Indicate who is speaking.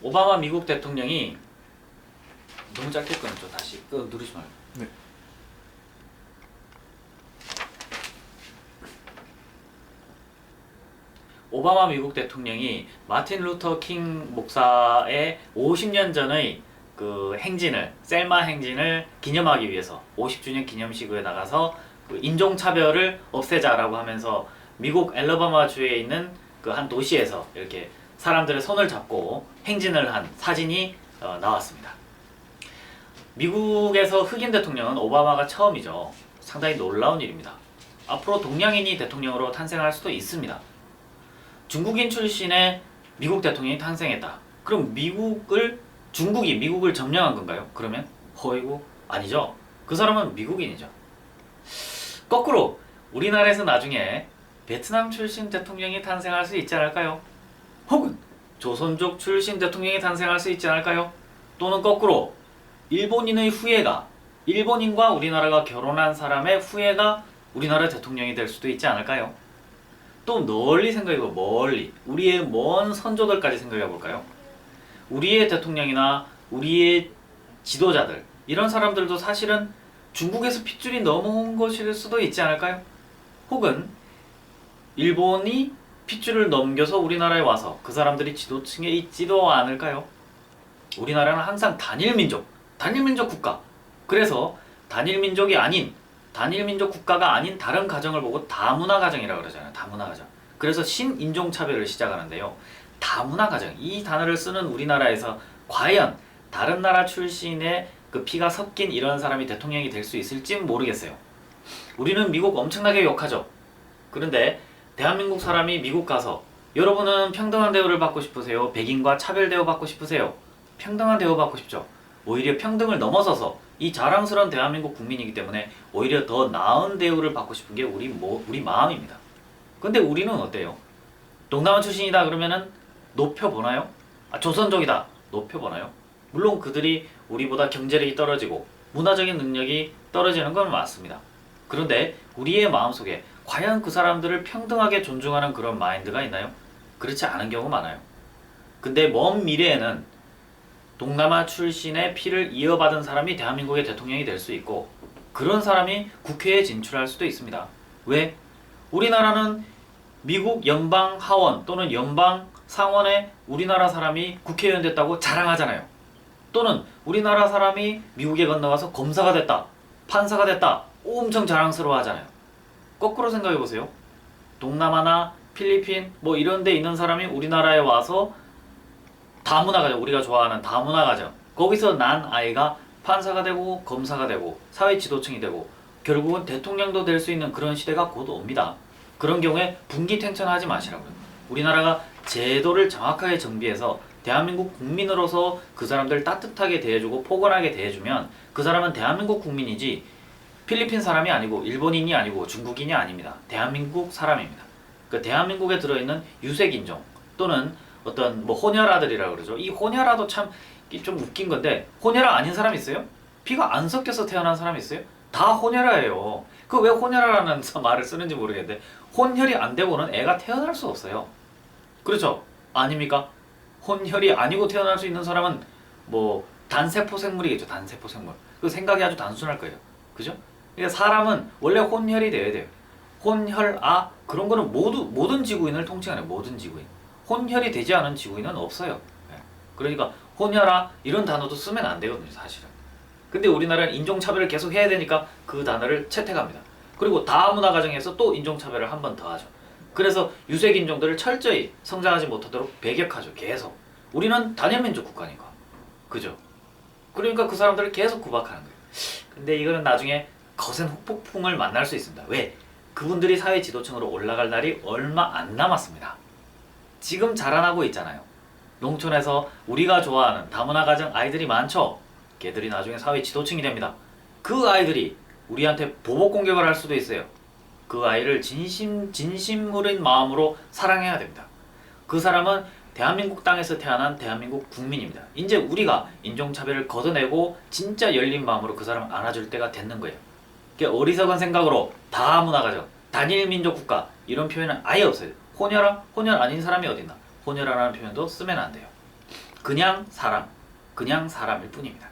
Speaker 1: 오바마 미국 대통령이 너무 짧게 끊었죠. 다시 누르지 말고.
Speaker 2: 네.
Speaker 1: 오바마 미국 대통령이 마틴 루터 킹 목사의 50년 전의 그 행진을, 셀마 행진을 기념하기 위해서 50주년 기념식에 나가서 그 인종차별을 없애자라고 하면서 미국 엘러바마주에 있는 그 한 도시에서 이렇게 사람들의 손을 잡고 행진을 한 사진이 나왔습니다. 미국에서 흑인 대통령은 오바마가 처음이죠. 상당히 놀라운 일입니다. 앞으로 동양인이 대통령으로 탄생할 수도 있습니다. 중국인 출신의 미국 대통령이 탄생했다. 그럼 중국이 미국을 점령한 건가요? 그러면 허이고 아니죠. 그 사람은 미국인이죠. 거꾸로 우리나라에서 나중에 베트남 출신 대통령이 탄생할 수 있지 않을까요? 혹은 조선족 출신 대통령이 탄생할 수 있지 않을까요? 또는 거꾸로 일본인의 후예가, 일본인과 우리나라가 결혼한 사람의 후예가 우리나라 대통령이 될 수도 있지 않을까요? 또 널리 생각해보고 멀리 우리의 먼 선조들까지 생각해 볼까요? 우리의 대통령이나 우리의 지도자들, 이런 사람들도 사실은 중국에서 핏줄이 넘어온 것일 수도 있지 않을까요? 혹은 일본이 핏줄을 넘겨서 우리나라에 와서 그 사람들이 지도층에 있지도 않을까요? 우리나라는 항상 단일민족 국가, 그래서 단일민족 국가가 아닌 다른 가정을 보고 다문화 가정이라고 그러잖아요. 다문화 가정. 그래서 신인종차별을 시작하는데요. 다문화 가정, 이 단어를 쓰는 우리나라에서 과연 다른 나라 출신의 그 피가 섞인 이런 사람이 대통령이 될 수 있을진 모르겠어요. 우리는 미국 엄청나게 욕하죠. 그런데 대한민국 사람이 미국 가서 여러분은 평등한 대우를 받고 싶으세요? 백인과 차별 대우 받고 싶으세요? 평등한 대우 받고 싶죠. 오히려 평등을 넘어서서 이 자랑스러운 대한민국 국민이기 때문에 오히려 더 나은 대우를 받고 싶은 게 우리 마음입니다. 근데 우리는 어때요? 동남아 출신이다 그러면은 높여보나요? 조선족이다 높여보나요? 물론 그들이 우리보다 경제력이 떨어지고 문화적인 능력이 떨어지는 건 맞습니다. 그런데 우리의 마음속에 과연 그 사람들을 평등하게 존중하는 그런 마인드가 있나요? 그렇지 않은 경우가 많아요. 근데 먼 미래에는 동남아 출신의 피를 이어받은 사람이 대한민국의 대통령이 될 수 있고, 그런 사람이 국회에 진출할 수도 있습니다. 왜? 우리나라는 미국 연방 하원 또는 연방 상원에 우리나라 사람이 국회의원 됐다고 자랑하잖아요. 또는 우리나라 사람이 미국에 건너가서 검사가 됐다, 판사가 됐다, 엄청 자랑스러워 하잖아요. 거꾸로 생각해 보세요. 동남아나 필리핀 뭐 이런 데 있는 사람이 우리나라에 와서 다문화 가정, 우리가 좋아하는 다문화 가정, 거기서 난 아이가 판사가 되고 검사가 되고 사회 지도층이 되고 결국은 대통령도 될 수 있는 그런 시대가 곧 옵니다. 그런 경우에 분기탱천하지 마시라고요. 우리나라가 제도를 정확하게 정비해서 대한민국 국민으로서 그 사람들 따뜻하게 대해주고 포근하게 대해주면 그 사람은 대한민국 국민이지 필리핀 사람이 아니고 일본인이 아니고 중국인이 아닙니다. 대한민국 사람입니다. 그 대한민국에 들어있는 유색인종 또는 어떤 뭐 호녀라들이라고 그러죠. 이 호녀라도 참 좀 웃긴 건데, 호녀라 아닌 사람 있어요? 피가 안 섞여서 태어난 사람 있어요? 다 호녀라예요. 그 왜 호녀라라는 말을 쓰는지 모르겠는데, 혼혈이 안 되고는 애가 태어날 수 없어요. 그렇죠? 아닙니까? 혼혈이 아니고 태어날 수 있는 사람은 뭐 단세포 생물이겠죠. 단세포 생물. 그 생각이 아주 단순할 거예요. 그죠? 그러니까 사람은 원래 혼혈이 돼야 돼요. 혼혈아 그런 거는 모든 지구인을 통칭하는 모든 지구인. 혼혈이 되지 않은 지구인은 없어요. 그러니까 혼혈아 이런 단어도 쓰면 안 되거든요, 사실은. 근데 우리나라는 인종차별을 계속 해야 되니까 그 단어를 채택합니다. 그리고 다문화 가정에서 또 인종차별을 한 번 더 하죠. 그래서 유색인종들을 철저히 성장하지 못하도록 배격하죠, 계속. 우리는 단일민족 국가니까. 그죠? 그러니까 그 사람들을 계속 구박하는 거예요. 근데 이거는 나중에 거센 후폭풍을 만날 수 있습니다. 왜? 그분들이 사회 지도층으로 올라갈 날이 얼마 안 남았습니다. 지금 자라나고 있잖아요. 농촌에서 우리가 좋아하는 다문화 가정 아이들이 많죠? 걔들이 나중에 사회 지도층이 됩니다. 그 아이들이 우리한테 보복 공격을 할 수도 있어요. 그 아이를 진심어린 마음으로 사랑해야 됩니다. 그 사람은 대한민국 땅에서 태어난 대한민국 국민입니다. 이제 우리가 인종차별을 걷어내고 진짜 열린 마음으로 그 사람을 안아줄 때가 됐는 거예요. 어리석은 생각으로 다문화 가정, 단일민족 국가 이런 표현은 아예 없어요. 혼혈 아닌 사람이 어딨나? 혼혈아라는 표현도 쓰면 안 돼요. 그냥 사람, 그냥 사람일 뿐입니다.